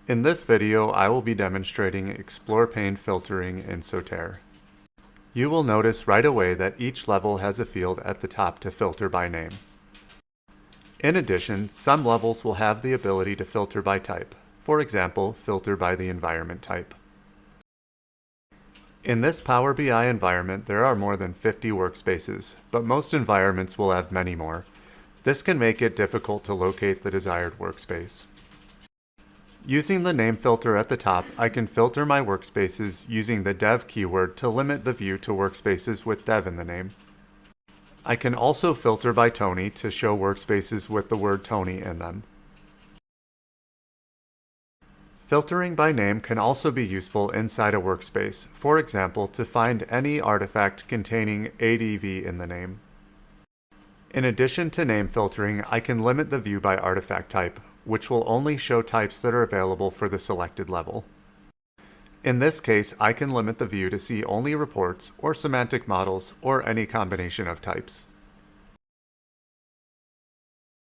In this video, I will be demonstrating Explore Pane filtering in Soterre. You will notice right away that each level has a field at the top to filter by name. In addition, some levels will have the ability to filter by type. For example, filter by the environment type. In this Power BI environment, there are more than 50 workspaces, but most environments will have many more. This can make it difficult to locate the desired workspace. Using the name filter at the top, I can filter my workspaces using the dev keyword to limit the view to workspaces with dev in the name. I can also filter by Tony to show workspaces with the word Tony in them. Filtering by name can also be useful inside a workspace, for example, to find any artifact containing ADV in the name. In addition to name filtering, I can limit the view by artifact type, which will only show types that are available for the selected level. In this case, I can limit the view to see only reports or semantic models or any combination of types.